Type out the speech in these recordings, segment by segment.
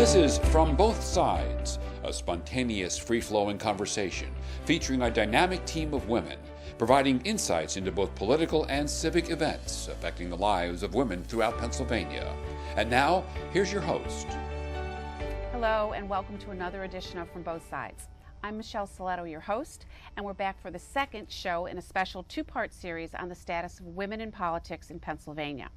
This is From Both Sides, a spontaneous, free-flowing conversation featuring a dynamic team of women, providing insights into both political and civic events affecting the lives of women throughout Pennsylvania. And now, here's your host. Hello, and welcome to another edition of From Both Sides. I'm Michelle Soletto, your host, and we're back for the second show in a special two-part series on the status of women in politics in Pennsylvania.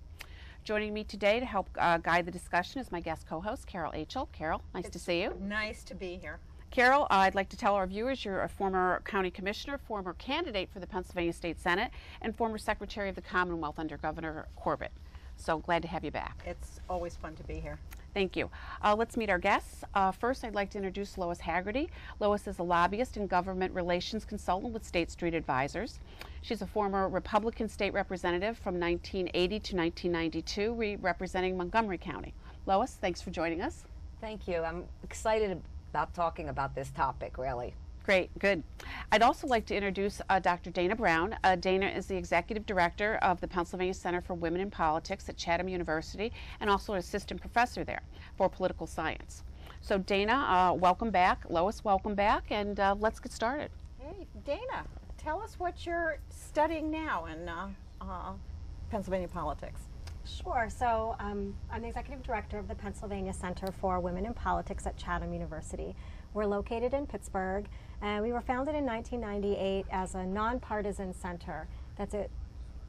Joining me today to help guide the discussion is my guest co-host, Carol Achel. Carol, nice to see you. Nice to be here. Carol, I'd like to tell our viewers you're a former county commissioner, former candidate for the Pennsylvania State Senate, and former secretary of the Commonwealth under Governor Corbett. So glad to have you back. It's always fun to be here. Thank you. Let's meet our guests. First, I'd like to introduce Lois Hagarty. Lois is a lobbyist and government relations consultant with State Street Advisors. She's a former Republican state representative from 1980 to 1992, representing Montgomery County. Lois, thanks for joining us. Thank you. I'm excited about talking about this topic, really. Great, good. I'd also like to introduce Dr. Dana Brown. Dana is the Executive Director of the Pennsylvania Center for Women in Politics at Chatham University and also an assistant professor there for political science. So Dana, welcome back. Lois, welcome back, and let's get started. Hey, Dana, tell us what you're studying now in Pennsylvania politics. Sure. So I'm the Executive Director of the Pennsylvania Center for Women in Politics at Chatham University. We're located in Pittsburgh, and we were founded in 1998 as a nonpartisan center that's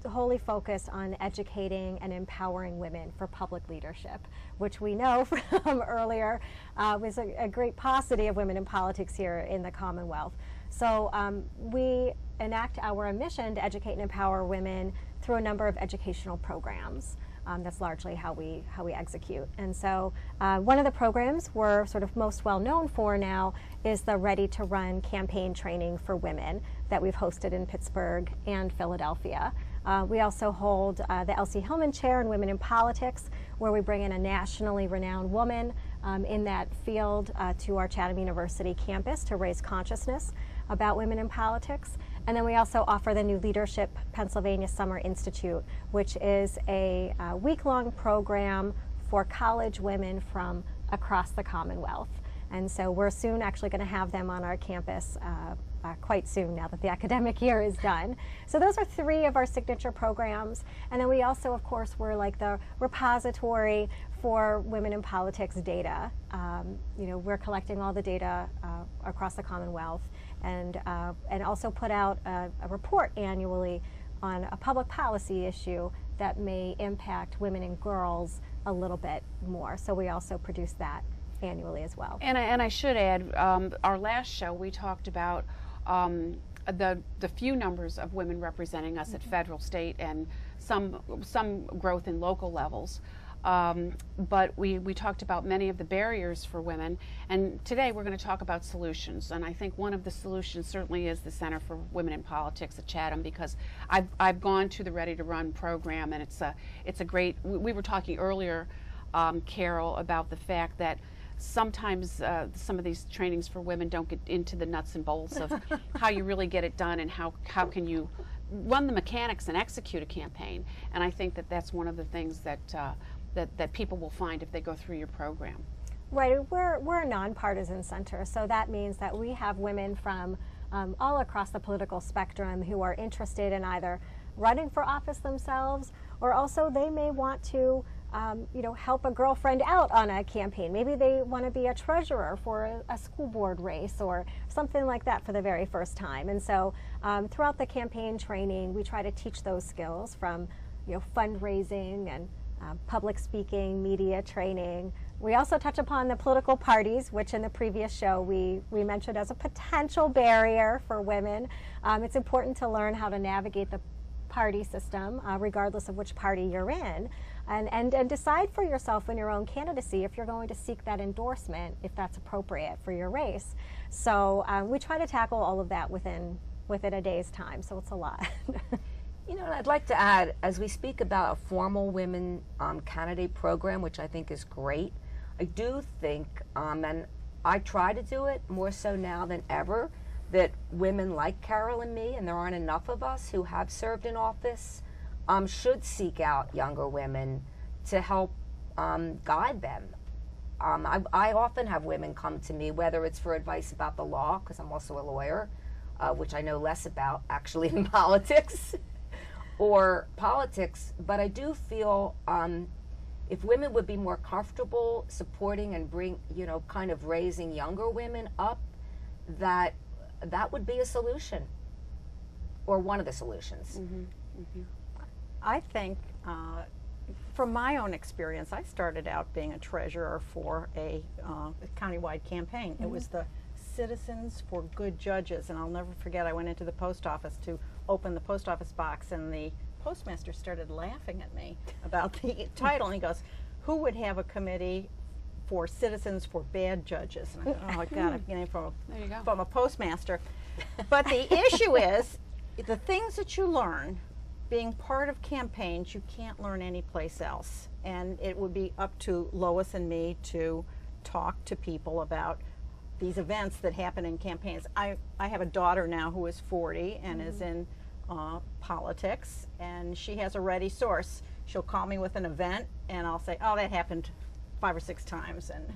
wholly focused on educating and empowering women for public leadership, which we know from earlier was a great paucity of women in politics here in the Commonwealth. So we enact our mission to educate and empower women through a number of educational programs. That's largely how we execute. And so one of the programs we're sort of most well known for now is the Ready to Run campaign training for women that we've hosted in Pittsburgh and Philadelphia. We also hold the Elsie Hillman Chair in Women in Politics, where we bring in a nationally renowned woman in that field to our Chatham University campus to raise consciousness about women in politics. And then we also offer the New Leadership Pennsylvania Summer Institute, which is a week-long program for college women from across the Commonwealth. And so we're soon actually going to have them on our campus quite soon now that the academic year is done. So those are three of our signature programs. And then we also, of course, we're like the repository for women in politics data. We're collecting all the data across the Commonwealth and also put out a report annually on a public policy issue that may impact women and girls a little bit more. So we also produce that annually as well. And I should add, our last show we talked about the few numbers of women representing us at federal, state, and some growth in local levels. But we talked about many of the barriers for women, and today we're going to talk about solutions. And I think one of the solutions certainly is the Center for Women in Politics at Chatham, because I've gone to the Ready to Run program, and it's a great. We were talking earlier, Carol, about the fact that sometimes some of these trainings for women don't get into the nuts and bolts of how you really get it done and how can you run the mechanics and execute a campaign. And I think that that's one of the things that people will find if they go through your program. Right, we're a nonpartisan center, so that means that we have women from all across the political spectrum who are interested in either running for office themselves, or also they may want to help a girlfriend out on a campaign. Maybe they want to be a treasurer for a school board race or something like that for the very first time. And so throughout the campaign training, we try to teach those skills from fundraising and public speaking, media training. We also touch upon the political parties, which in the previous show we mentioned as a potential barrier for women. It's important to learn how to navigate the party system, regardless of which party you're in, and decide for yourself in your own candidacy if you're going to seek that endorsement, if that's appropriate for your race. So we try to tackle all of that within a day's time, so it's a lot. I'd like to add, as we speak about a formal women candidate program, which I think is great, I do think, and I try to do it more so now than ever, that women like Carol and me, and there aren't enough of us who have served in office, should seek out younger women to help guide them I often have women come to me, whether it's for advice about the law, because I'm also a lawyer, which I know less about actually in politics, or politics, but I do feel if women would be more comfortable supporting and kind of raising younger women up, that would be a solution, or one of the solutions. I think, from my own experience, I started out being a treasurer for a countywide campaign. It was the Citizens for Good Judges, and I'll never forget, I went into the post office to open the post office box, and the postmaster started laughing at me about the title, and he goes, "Who would have a committee for Citizens for Bad Judges?" And I thought, oh, I got it, from a postmaster. But the issue is, the things that you learn being part of campaigns, you can't learn anyplace else. And it would be up to Lois and me to talk to people about these events that happen in campaigns. I have a daughter now who is 40 and is in politics, and she has a ready source. She'll call me with an event, and I'll say, "Oh, that happened 5 or 6 times," and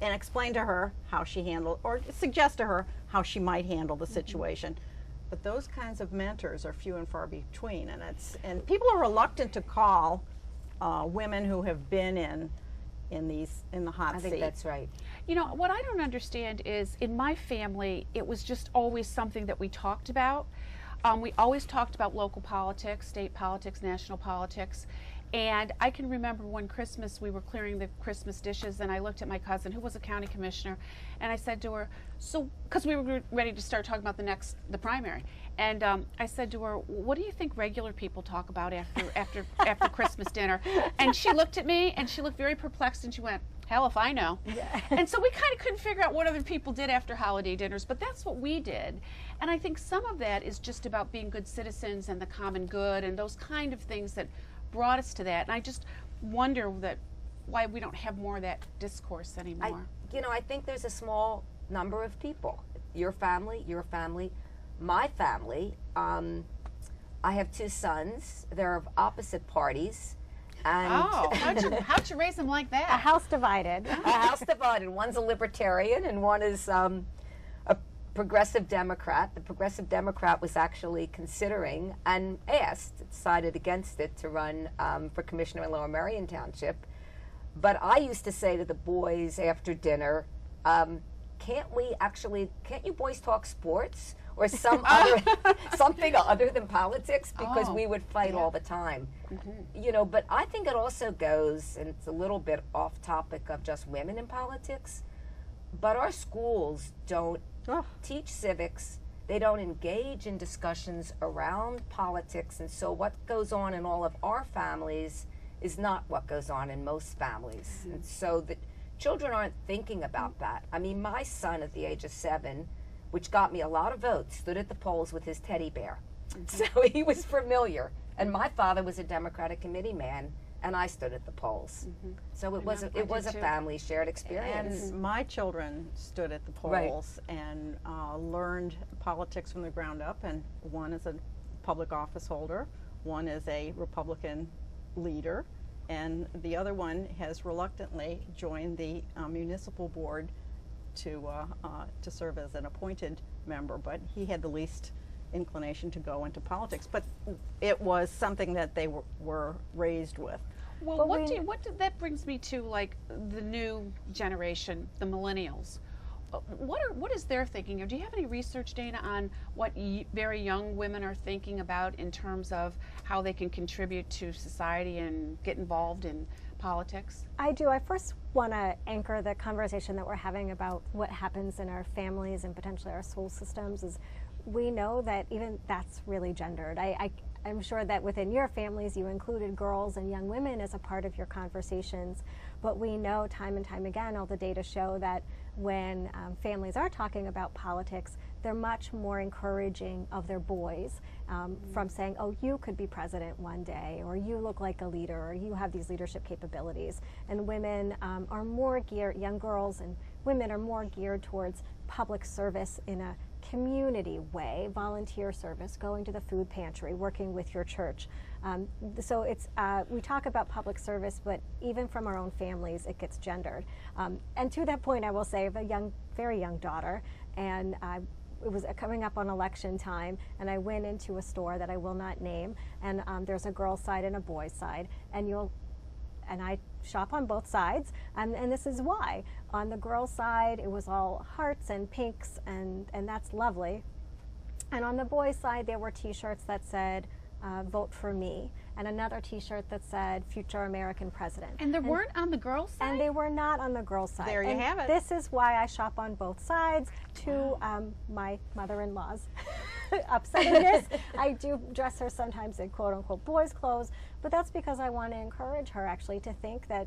explain to her how she handled, or suggest to her how she might handle the situation. But those kinds of mentors are few and far between, and people are reluctant to call women who have been in the hot seat. I think that's right. You know, what I don't understand is, in my family, it was just always something that we talked about. We always talked about local politics, state politics, national politics. And I can remember one Christmas we were clearing the Christmas dishes, and I looked at my cousin, who was a county commissioner, and I said to her, because we were ready to start talking about the primary, and I said to her, "What do you think regular people talk about after Christmas dinner?" And she looked at me, and she looked very perplexed, and she went, "Hell if I know." And so we kind of couldn't figure out what other people did after holiday dinners, but that's what we did. And I think some of that is just about being good citizens and the common good and those kind of things that brought us to that. And I just wonder why we don't have more of that discourse anymore. I think there's a small number of people. Your family, my family. I have 2 sons. They're of opposite parties. And how'd you raise them like that? A house divided. A house divided. One's a libertarian and one is a Progressive Democrat. The Progressive Democrat was actually considering and decided against it, to run for commissioner in Lower Merion Township. But I used to say to the boys after dinner, can't you boys talk sports or something other than politics? Because we would fight all the time. But I think it also goes, and it's a little bit off topic of just women in politics, but our schools don't teach civics. They don't engage in discussions around politics, and so what goes on in all of our families is not what goes on in most families. And so the children aren't thinking about that. I mean, my son at the age of 7, which got me a lot of votes, stood at the polls with his teddy bear. So he was familiar. And my father was a Democratic committee man, and I stood at the polls. So it was a family shared experience. And my children stood at the polls and learned politics from the ground up. And one is a public office holder, one is a Republican leader, and the other one has reluctantly joined the municipal board to serve as an appointed member. But he had the least inclination to go into politics, but it was something that they were raised with. Well, that brings me to, like, the new generation, the millennials. What is their thinking? Or do you have any research data on what very young women are thinking about in terms of how they can contribute to society and get involved in politics? I do. I first want to anchor the conversation that we're having about what happens in our families and potentially our school systems. Is we know that even that's really gendered. I'm sure that within your families you included girls and young women as a part of your conversations, but we know time and time again, all the data show that when families are talking about politics, they're much more encouraging of their boys from saying, "Oh, you could be president one day," or "You look like a leader," or "You have these leadership capabilities." And women are more geared, young girls and women are more geared towards public service in a community way, volunteer service, going to the food pantry, working with your church. So it's we talk about public service, but even from our own families, it gets gendered. And to that point, I will say, I have a very young daughter, and it was coming up on election time, and I went into a store that I will not name, and there's a girl's side and a boy's side, and I shop on both sides, and this is why. On the girl's side, it was all hearts and pinks, and that's lovely. And on the boys' side, there were T-shirts that said, vote for me, and another T-shirt that said, future American president. And there weren't on the girls' side? And they were not on the girls' side. There you have it. This is why I shop on both sides, to my mother-in-law's upsettingness. I do dress her sometimes in quote-unquote boys' clothes, but that's because I want to encourage her actually to think that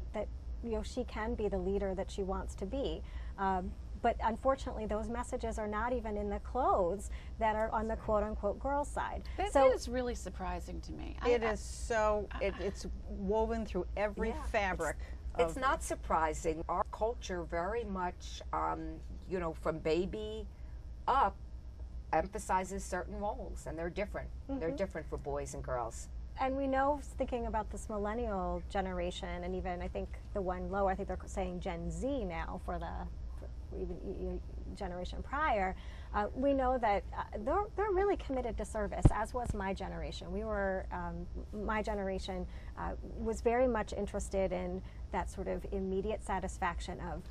she can be the leader that she wants to be. But unfortunately, those messages are not even in the clothes that are on the quote-unquote girls' side. That is really surprising to me. It is so, it's woven through every fabric. It's not surprising. Our culture very much, from baby up, emphasizes certain roles, and they're different. They're different for boys and girls. And we know, thinking about this millennial generation, and even I think the one lower, I think they're saying Gen Z now for even generation prior, we know that they're really committed to service, as was my generation. My generation was very much interested in that sort of immediate satisfaction of,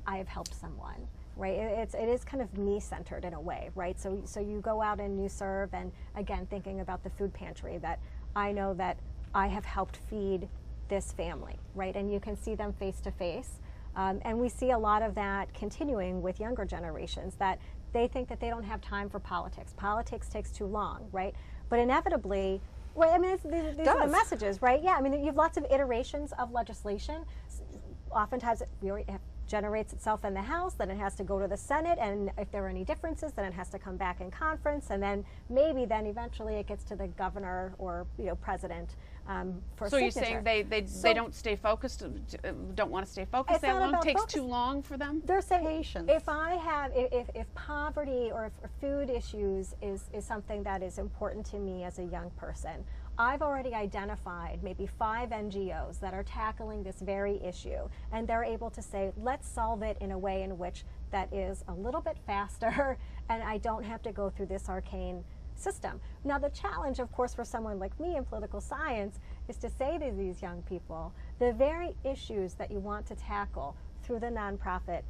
I have helped someone, right? It is kind of me-centered in a way, right? So you go out and you serve, and again, thinking about the food pantry, that I know that I have helped feed this family, right? And you can see them face to face. And we see a lot of that continuing with younger generations, that they think that they don't have time for politics. Politics takes too long, right? But inevitably, well, I mean, these are the messages, right? Yeah, I mean, you have lots of iterations of legislation. Oftentimes, it generates itself in the House, then it has to go to the Senate, and if there are any differences, then it has to come back in conference, and then maybe then eventually it gets to the governor or president for So signature. you're saying they don't stay focused, don't want to stay focused that long? Takes too long for them? They're saying, Patience. if poverty or if food issues is something that is important to me as a young person, I've already identified maybe 5 NGOs that are tackling this very issue, and they're able to say, let's solve it in a way in which that is a little bit faster, and I don't have to go through this arcane system. Now, the challenge, of course, for someone like me in political science is to say to these young people, the very issues that you want to tackle through the nonprofit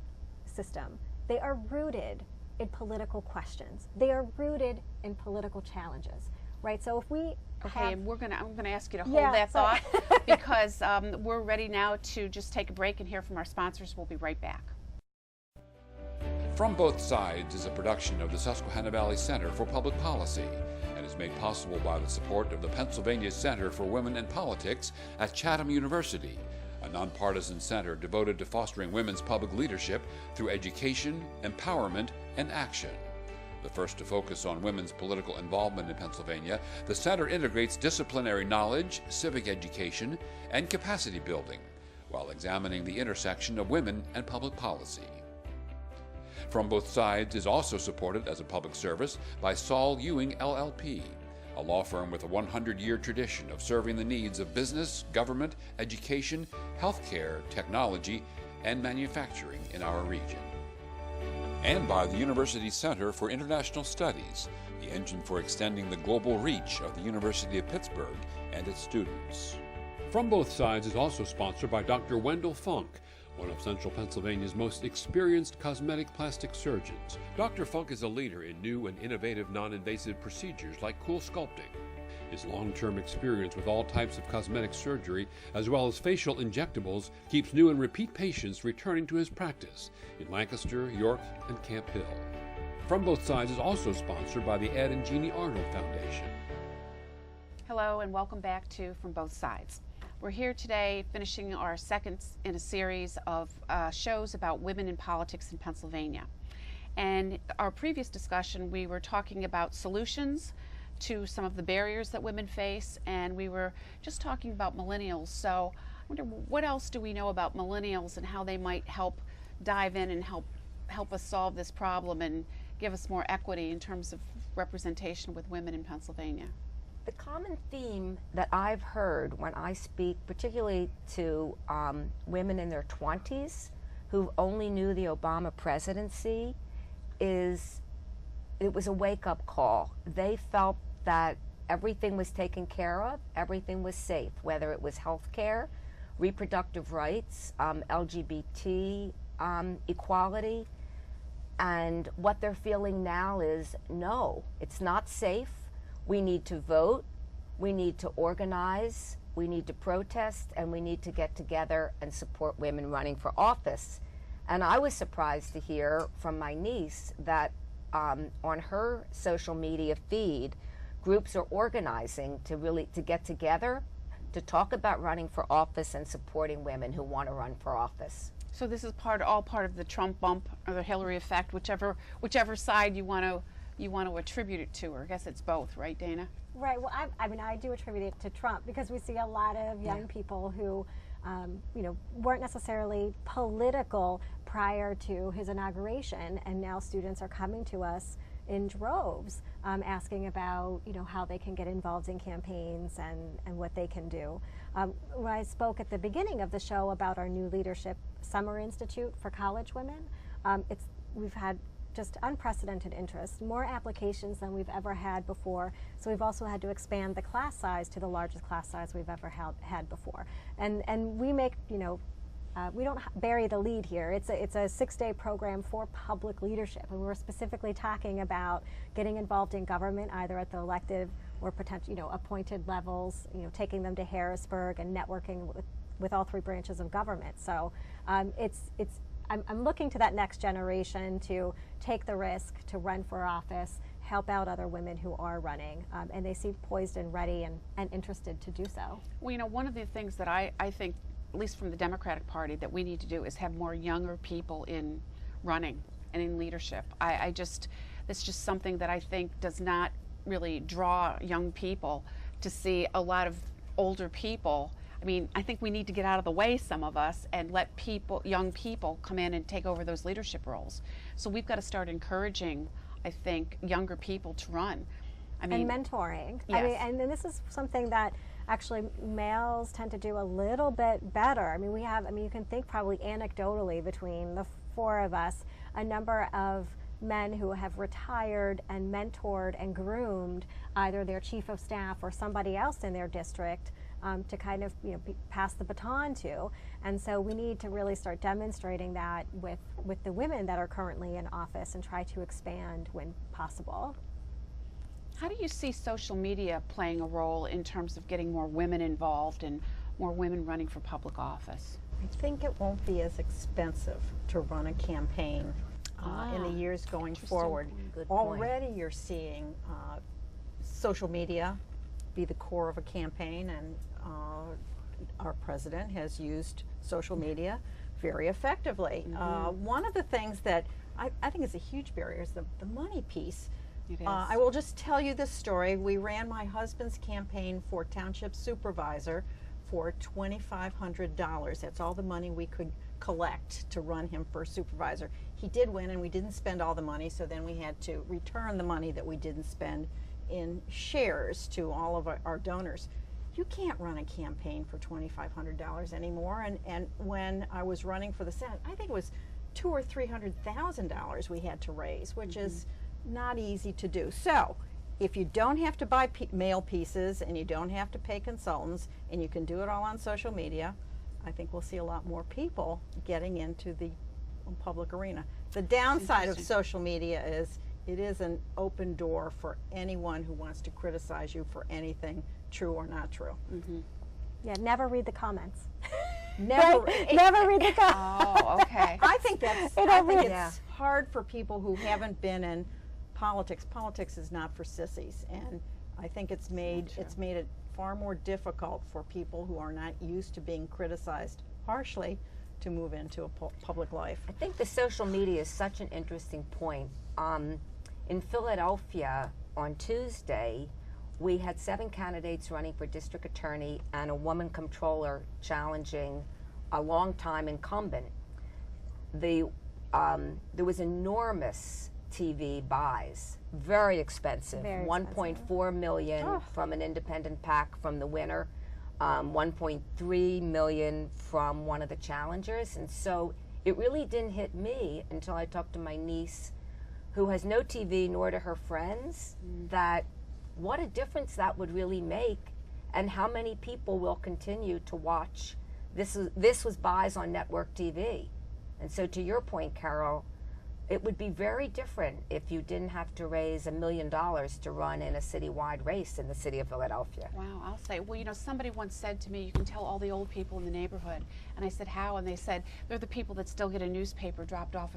system, they are rooted in political questions. They are rooted in political challenges, right? So if we Okay, and I'm gonna ask you to hold that thought because we're ready now to just take a break and hear from our sponsors. We'll be right back. From Both Sides is a production of the Susquehanna Valley Center for Public Policy and is made possible by the support of the Pennsylvania Center for Women and Politics at Chatham University, a nonpartisan center devoted to fostering women's public leadership through education, empowerment, and action. The first to focus on women's political involvement in Pennsylvania, the center integrates disciplinary knowledge, civic education, and capacity building, while examining the intersection of women and public policy. From Both Sides is also supported as a public service by Saul Ewing LLP, a law firm with a 100-year tradition of serving the needs of business, government, education, healthcare, technology, and manufacturing in our region. And by the University Center for International Studies, the engine for extending the global reach of the University of Pittsburgh and its students. From Both Sides is also sponsored by Dr. Wendell Funk, one of Central Pennsylvania's most experienced cosmetic plastic surgeons. Dr. Funk is a leader in new and innovative non-invasive procedures like cool sculpting. His long-term experience with all types of cosmetic surgery, as well as facial injectables, keeps new and repeat patients returning to his practice in Lancaster, York, and Camp Hill. From Both Sides is also sponsored by the Ed and Jeannie Arnold Foundation. Hello and welcome back to From Both Sides. We're here today finishing our second in a series of shows about women in politics in Pennsylvania. And our previous discussion, we were talking about solutions to some of the barriers that women face, and we were just talking about millennials. So I wonder, what else do we know about millennials and how they might help dive in and help us solve this problem and give us more equity in terms of representation with women in Pennsylvania? The common theme that I've heard when I speak, particularly to women in their 20s who only knew the Obama presidency, is it was a wake-up call. They felt that everything was taken care of, everything was safe, whether it was health care, reproductive rights, LGBT equality, and what they're feeling now is, no, it's not safe. We need to vote, we need to organize, we need to protest, and we need to get together and support women running for office. And I was surprised to hear from my niece that on her social media feed, groups are organizing to get together to talk about running for office and supporting women who want to run for office. So this is all part of the Trump bump or the Hillary effect, whichever side you want to attribute it to, or I guess it's both, right, Dana? Right. Well, I mean, I do attribute it to Trump because we see a lot of young people who, weren't necessarily political prior to his inauguration, and now students are coming to us in droves, asking about how they can get involved in campaigns and what they can do. When I spoke at the beginning of the show about our new leadership summer institute for college women, we've had just unprecedented interest, more applications than we've ever had before. So we've also had to expand the class size to the largest class size we've ever had before. And we make, we don't bury the lead here. It's a 6-day program for public leadership, and we're specifically talking about getting involved in government, either at the elective or potential, appointed levels. Taking them to Harrisburg and networking with all 3 branches of government. So I'm looking to that next generation to take the risk to run for office, help out other women who are running, and they seem poised and ready and interested to do so. Well, one of the things that I think, at least from the Democratic Party, that we need to do is have more younger people in running and in leadership. It's just something that I think does not really draw young people to see a lot of older people. I mean, I think we need to get out of the way, some of us, and let young people come in and take over those leadership roles. So we've got to start encouraging, I think, younger people to run. And mentoring. Yes. And this is something that actually males tend to do a little bit better. You can think probably anecdotally between the 4 of us, a number of men who have retired and mentored and groomed either their chief of staff or somebody else in their district to kind of pass the baton to. And so we need to really start demonstrating that with the women that are currently in office and try to expand when possible. How do you see social media playing a role in terms of getting more women involved and more women running for public office? I think it won't be as expensive to run a campaign in the years going forward. Good point. Already you're seeing social media be the core of a campaign, and our president has used social media very effectively. One of the things that I think is a huge barrier is the money piece. It is. I will just tell you this story. We ran my husband's campaign for township supervisor for $2,500. That's all the money we could collect to run him for supervisor. He did win, and we didn't spend all the money, so then we had to return the money that we didn't spend in shares to all of our donors. You can't run a campaign for $2,500 anymore. And when I was running for the Senate, I think it was $200,000 or $300,000 we had to raise, which is not easy to do. So if you don't have to buy mail pieces and you don't have to pay consultants and you can do it all on social media, I think we'll see a lot more people getting into the public arena. The downside of social media is it is an open door for anyone who wants to criticize you for anything, true or not true. Yeah, never read the comments. Never read the comments. Oh, okay. I think it's hard for people who haven't been in politics. Politics is not for sissies, and I think it's made it far more difficult for people who are not used to being criticized harshly to move into a public life. I think the social media is such an interesting point. In Philadelphia on Tuesday, we had 7 candidates running for district attorney and a woman comptroller challenging a longtime incumbent. There was enormous TV buys. Very expensive. Very 1.4 million from an independent PAC from the winner, 1.3 million from one of the challengers. And so it really didn't hit me until I talked to my niece, who has no TV, nor to her friends, that what a difference that would really make, and how many people will continue to watch. This was buys on network TV. And so to your point, Carol, it would be very different if you didn't have to raise $1 million to run in a citywide race in the city of Philadelphia. Wow, I'll say, well, you know, somebody once said to me, you can tell all the old people in the neighborhood. And I said, how? And they said, they're the people that still get a newspaper dropped off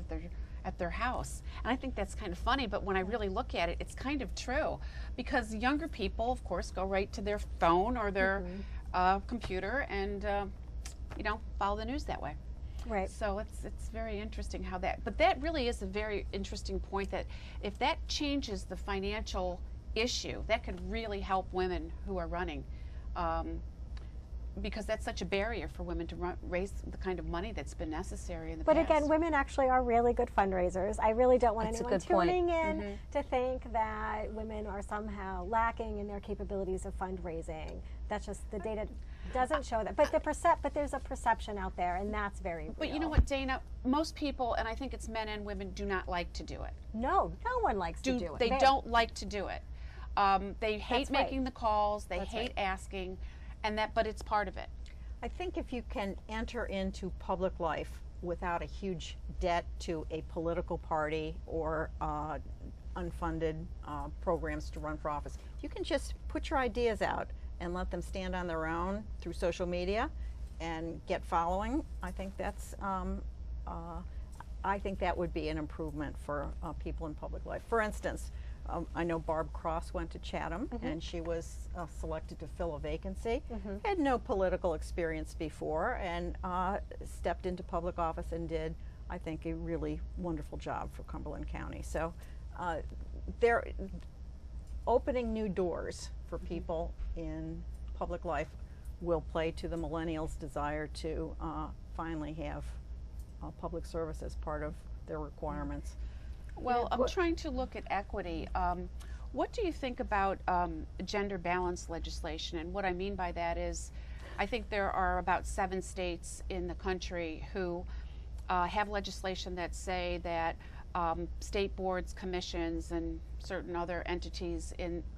at their house. And I think that's kind of funny, but when I really look at it, it's kind of true. Because younger people, of course, go right to their phone or their computer and, you know, follow the news that way. Right. So it's very interesting how that, but that really is a very interesting point, that if that changes the financial issue, that could really help women who are running, because that's such a barrier for women to raise the kind of money that's been necessary in the But past. again, women actually are really good fundraisers. I really don't want That's a anyone good point. tuning in to think that women are somehow lacking in their capabilities of fundraising. That's just, the data doesn't show that. But but there's a perception out there, and that's very real. But you know what, Dana? Most people, and I think it's men and women, do not like to do it. No one likes to do it. They don't like to do it. They hate That's right. making the calls. They That's hate right. asking, but it's part of it. I think if you can enter into public life without a huge debt to a political party or unfunded programs to run for office, if you can just put your ideas out and let them stand on their own through social media and get following, I think that's I think that would be an improvement for people in public life. For instance, I know Barb Cross went to Chatham, and she was selected to fill a vacancy. Had no political experience before, and stepped into public office and did, I think, a really wonderful job for Cumberland County. So they're opening new doors for people in public life will play to the millennials' desire to finally have public service as part of their requirements. Well, I'm trying to look at equity. What do you think about gender balance legislation? And what I mean by that is, I think there are about 7 states in the country who have legislation that say that state boards, commissions, and certain other entities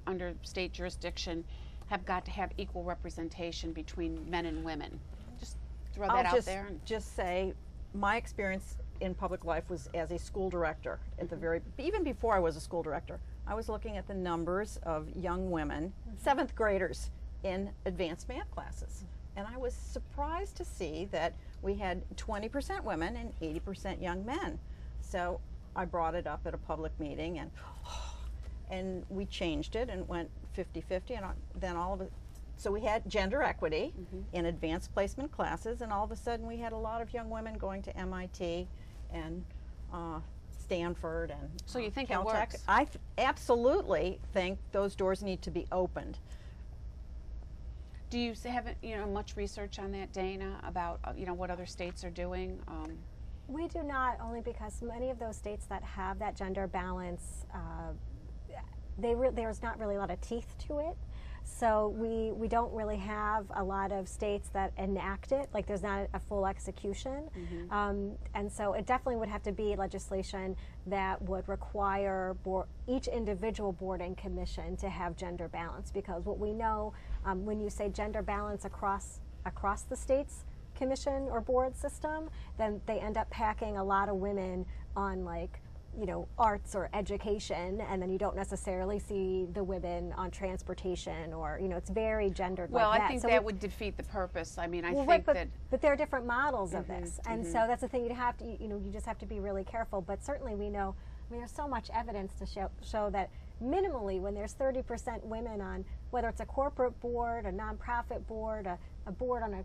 under state jurisdiction have got to have equal representation between men and women. Just throw that out there. Just say, my experience in public life was as a school director at the even before I was a school director. I was looking at the numbers of young women, 7th graders, in advanced math classes. And I was surprised to see that we had 20% women and 80% young men. So I brought it up at a public meeting, and we changed it and went 50-50, and then all of it. So we had gender equity in advanced placement classes, and all of a sudden we had a lot of young women going to MIT and Stanford and So you think Caltech. it works? I absolutely think those doors need to be opened. Do you have much research on that, Dana, about what other states are doing? We do not, only because many of those states that have that gender balance, there's not really a lot of teeth to it. So we don't really have a lot of states that enact it, like there's not a full execution. And so it definitely would have to be legislation that would require each individual board and commission to have gender balance, because what we know, when you say gender balance across the state's commission or board system, then they end up packing a lot of women on, like, arts or education, and then you don't necessarily see the women on transportation, or it's very gendered. Well, like I think so that would defeat the purpose. I mean, I think right, that. But there are different models of this, and so that's the thing. You have to, you just have to be really careful. But certainly, we know. I mean, there's so much evidence to show that minimally, when there's 30% women on, whether it's a corporate board, a nonprofit board, a board on a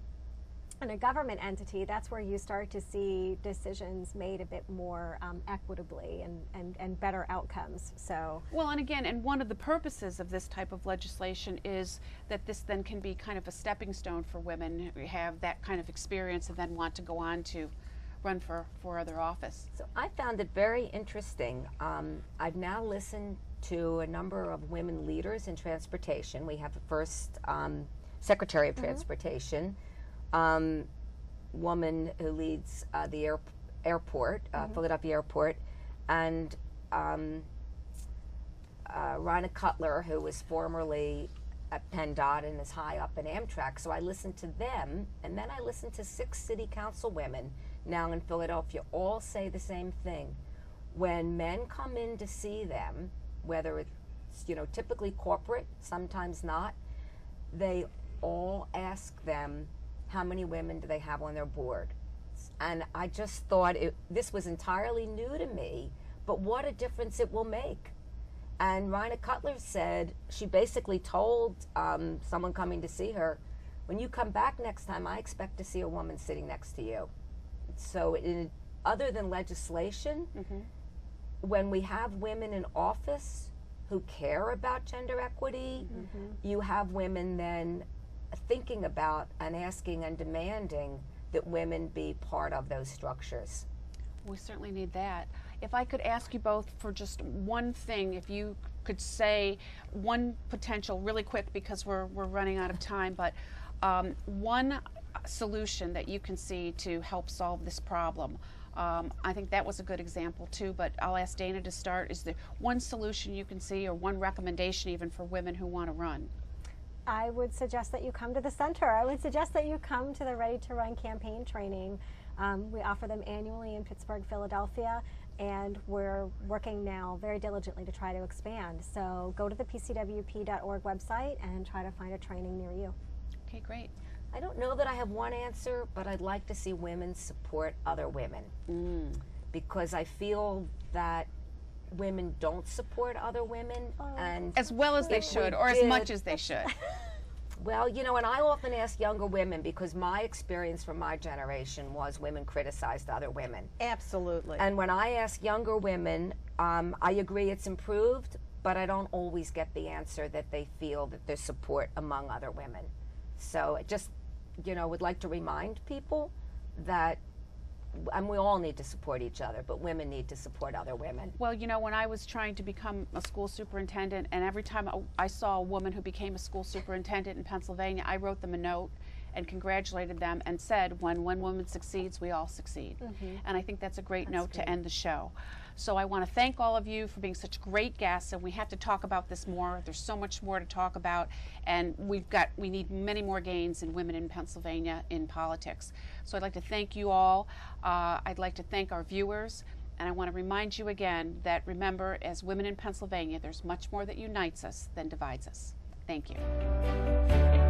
government entity, that's where you start to see decisions made a bit more equitably and better outcomes. So Well, and again, and one of the purposes of this type of legislation is that this then can be kind of a stepping stone for women who have that kind of experience and then want to go on to run for other office. So I found it very interesting. I've now listened to a number of women leaders in transportation. We have the first Secretary of Transportation, woman who leads the airport, Philadelphia Airport, and Rhina Cutler, who was formerly at PennDOT and is high up in Amtrak. So I listened to them, and then I listened to 6 city council women now in Philadelphia all say the same thing. When men come in to see them, whether it's, you know, typically corporate, sometimes not, they all ask them how many women do they have on their board. And I just thought this was entirely new to me, but what a difference it will make. And Rhina Cutler said, she basically told someone coming to see her, when you come back next time, I expect to see a woman sitting next to you. So other than legislation, when we have women in office who care about gender equity, you have women then thinking about and asking and demanding that women be part of those structures. We certainly need that. If I could ask you both for just one thing, if you could say one potential, really quick because we're running out of time, but one solution that you can see to help solve this problem. I think that was a good example too, but I'll ask Dana to start. Is there one solution you can see or one recommendation even for women who want to run? I would suggest that you come to the center. I would suggest that you come to the Ready to Run campaign training. We offer them annually in Pittsburgh, Philadelphia, and we're working now very diligently to try to expand. So go to the pcwp.org website and try to find a training near you. Okay, great. I don't know that I have one answer, but I'd like to see women support other women. Because I feel that women don't support other women. And as well as they should, or as much as they should. Well, you know, and I often ask younger women, because my experience from my generation was women criticized other women. Absolutely. And when I ask younger women, I agree it's improved, but I don't always get the answer that they feel that there's support among other women. So I just, you know, would like to remind people that, and we all need to support each other, but women need to support other women. Well, you know, when I was trying to become a school superintendent, and every time I saw a woman who became a school superintendent in Pennsylvania, I wrote them a note and congratulated them and said, when one woman succeeds, we all succeed. And I think that's a great note to end the show. So I want to thank all of you for being such great guests, and we have to talk about this more. There's so much more to talk about, and we need many more gains in women in Pennsylvania in politics. So I'd like to thank you all. I'd like to thank our viewers, and I want to remind you again that, remember, as women in Pennsylvania, there's much more that unites us than divides us. Thank you.